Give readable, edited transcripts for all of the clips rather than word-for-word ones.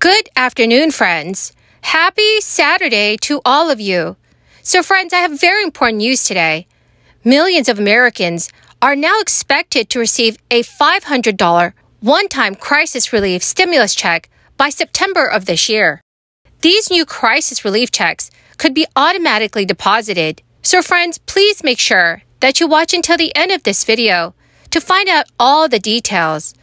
Good afternoon, friends. Happy Saturday to all of you. So, friends, I have very important news today. Millions of Americans are now expected to receive a $500 one-time crisis relief stimulus check by September of this year. These new crisis relief checks could be automatically deposited. So, friends, please make sure that you watch until the end of this video to find out all the details.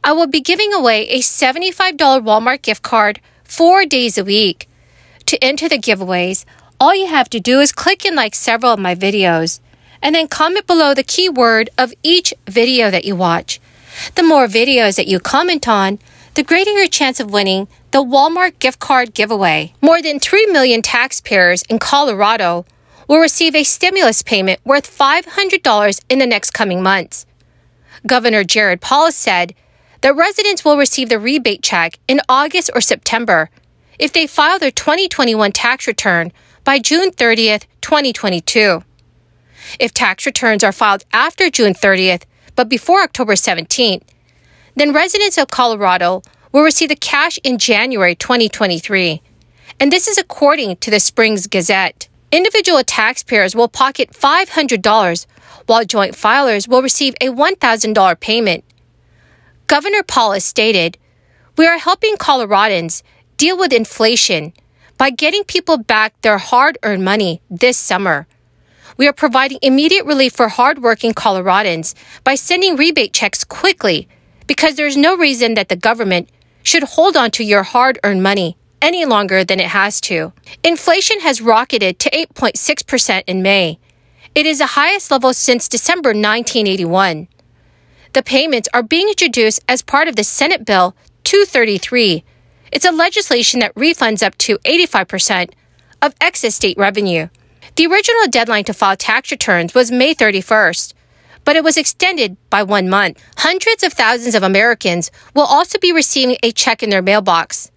I will be giving away a $75 Walmart gift card 4 days a week. To enter the giveaways, all you have to do is click and like several of my videos, and then comment below the keyword of each video that you watch. The more videos that you comment on, the greater your chance of winning the Walmart gift card giveaway. More than 3 million taxpayers in Colorado will receive a stimulus payment worth $500 in the next coming months. Governor Jared Polis said that residents will receive the rebate check in August or September if they file their 2021 tax return by June 30th, 2022. If tax returns are filed after June 30th, but before October 17th, then residents of Colorado will receive the cash in January 2023. And this is according to the Springs Gazette. Individual taxpayers will pocket $500, while joint filers will receive a $1,000 payment. Governor Polis stated, "We are helping Coloradans deal with inflation by getting people back their hard-earned money this summer. We are providing immediate relief for hard-working Coloradans by sending rebate checks quickly because there's no reason that the government should hold on to your hard-earned money any longer than it has to." Inflation has rocketed to 8.6% in May. It is the highest level since December 1981. The payments are being introduced as part of the Senate Bill 233. It's a legislation that refunds up to 85% of excess state revenue. The original deadline to file tax returns was May 31st, but it was extended by 1 month. Hundreds of thousands of Americans will also be receiving a check in their mailbox.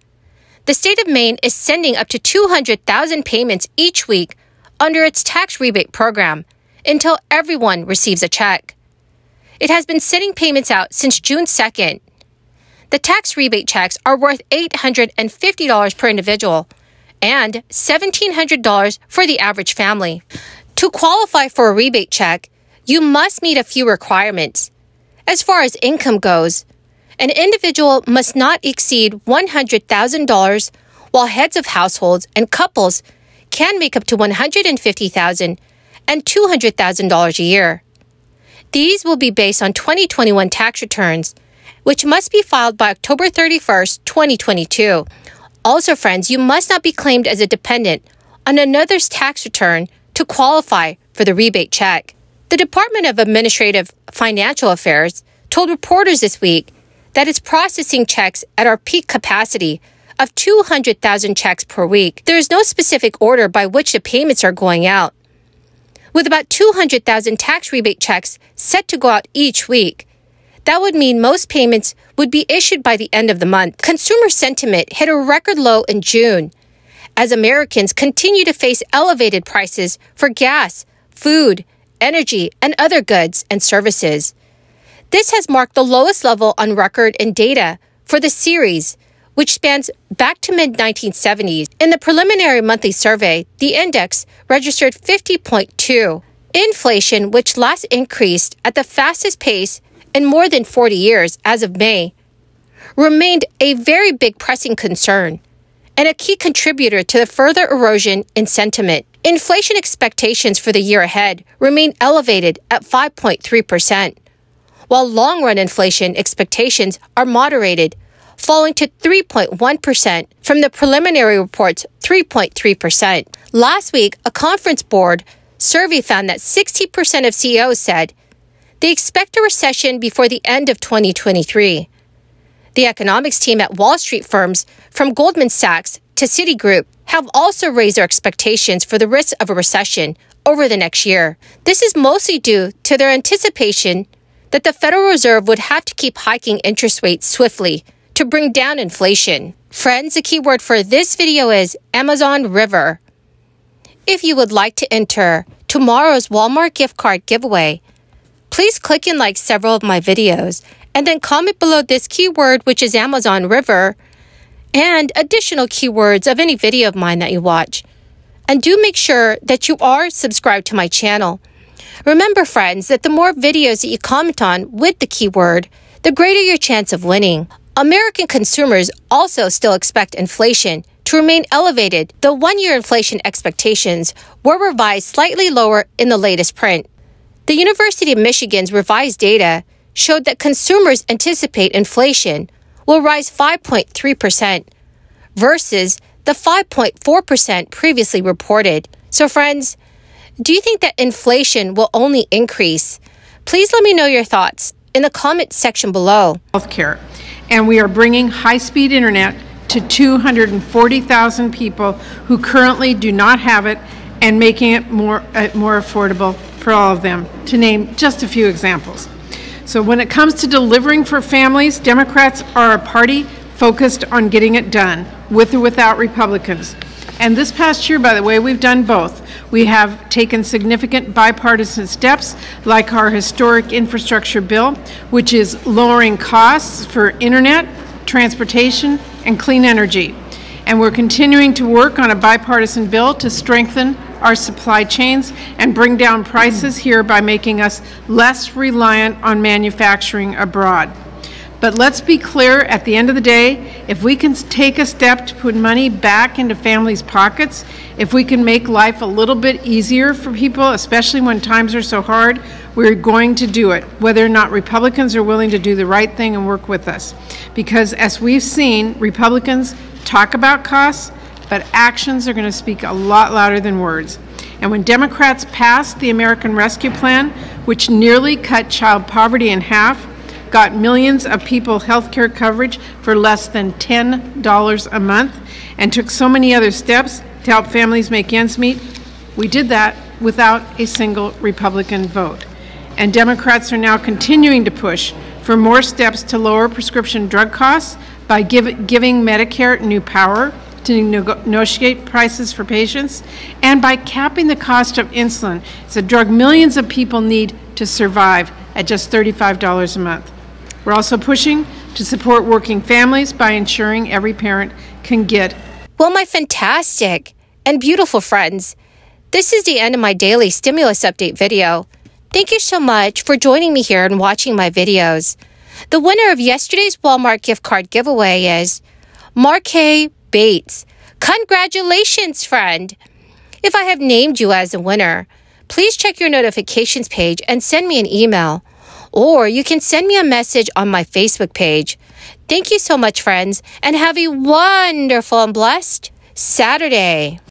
The state of Maine is sending up to 200,000 payments each week under its tax rebate program until everyone receives a check. It has been sending payments out since June 2nd. The tax rebate checks are worth $850 per individual and $1,700 for the average family. To qualify for a rebate check, you must meet a few requirements. As far as income goes, an individual must not exceed $100,000, while heads of households and couples can make up to $150,000 and $200,000 a year. These will be based on 2021 tax returns, which must be filed by October 31st, 2022. Also, friends, you must not be claimed as a dependent on another's tax return to qualify for the rebate check. The Department of Administrative Financial Affairs told reporters this week that it's processing checks at our peak capacity of 200,000 checks per week. There is no specific order by which the payments are going out. With about 200,000 tax rebate checks set to go out each week, that would mean most payments would be issued by the end of the month. Consumer sentiment hit a record low in June as Americans continue to face elevated prices for gas, food, energy, and other goods and services. This has marked the lowest level on record in data for the series, which spans back to mid-1970s. In the preliminary monthly survey, the index registered 50.2. Inflation, which last increased at the fastest pace in more than 40 years as of May, remained a very big pressing concern and a key contributor to the further erosion in sentiment. Inflation expectations for the year ahead remain elevated at 5.3%, while long-run inflation expectations are moderated, falling to 3.1% from the preliminary report's 3.3%. Last week, a conference board survey found that 60% of CEOs said they expect a recession before the end of 2023. The economics team at Wall Street firms from Goldman Sachs to Citigroup have also raised their expectations for the risk of a recession over the next year. This is mostly due to their anticipation that the Federal Reserve would have to keep hiking interest rates swiftly to bring down inflation. Friends, the keyword for this video is Amazon River. If you would like to enter tomorrow's Walmart gift card giveaway, please click and like several of my videos and then comment below this keyword, which is Amazon River, and additional keywords of any video of mine that you watch. And do make sure that you are subscribed to my channel. Remember, friends, that the more videos that you comment on with the keyword, the greater your chance of winning. American consumers also still expect inflation to remain elevated, though one-year inflation expectations were revised slightly lower in the latest print. The University of Michigan's revised data showed that consumers anticipate inflation will rise 5.3% versus the 5.4% previously reported. So, friends, do you think that inflation will only increase? Please let me know your thoughts in the comment section below. Healthcare, and we are bringing high-speed internet to 240,000 people who currently do not have it, and making it more affordable for all of them, to name just a few examples. So when it comes to delivering for families, Democrats are a party focused on getting it done, with or without Republicans. And this past year, by the way, we've done both. We have taken significant bipartisan steps, like our historic infrastructure bill, which is lowering costs for internet, transportation, and clean energy. And we're continuing to work on a bipartisan bill to strengthen our supply chains and bring down prices here by making us less reliant on manufacturing abroad. But let's be clear, at the end of the day, if we can take a step to put money back into families' pockets, if we can make life a little bit easier for people, especially when times are so hard, we're going to do it, whether or not Republicans are willing to do the right thing and work with us. Because as we've seen, Republicans talk about costs, but actions are going to speak a lot louder than words. And when Democrats passed the American Rescue Plan, which nearly cut child poverty in half, got millions of people health care coverage for less than $10 a month, and took so many other steps to help families make ends meet, we did that without a single Republican vote. And Democrats are now continuing to push for more steps to lower prescription drug costs by giving Medicare new power to negotiate prices for patients, and by capping the cost of insulin. It's a drug millions of people need to survive at just $35 a month. We're also pushing to support working families by ensuring every parent can get. Well, my fantastic and beautiful friends, this is the end of my daily stimulus update video. Thank you so much for joining me here and watching my videos. The winner of yesterday's Walmart gift card giveaway is Markay Bates. Congratulations, friend! If I have named you as a winner, please check your notifications page and send me an email. Or you can send me a message on my Facebook page. Thank you so much, friends, and have a wonderful and blessed Saturday.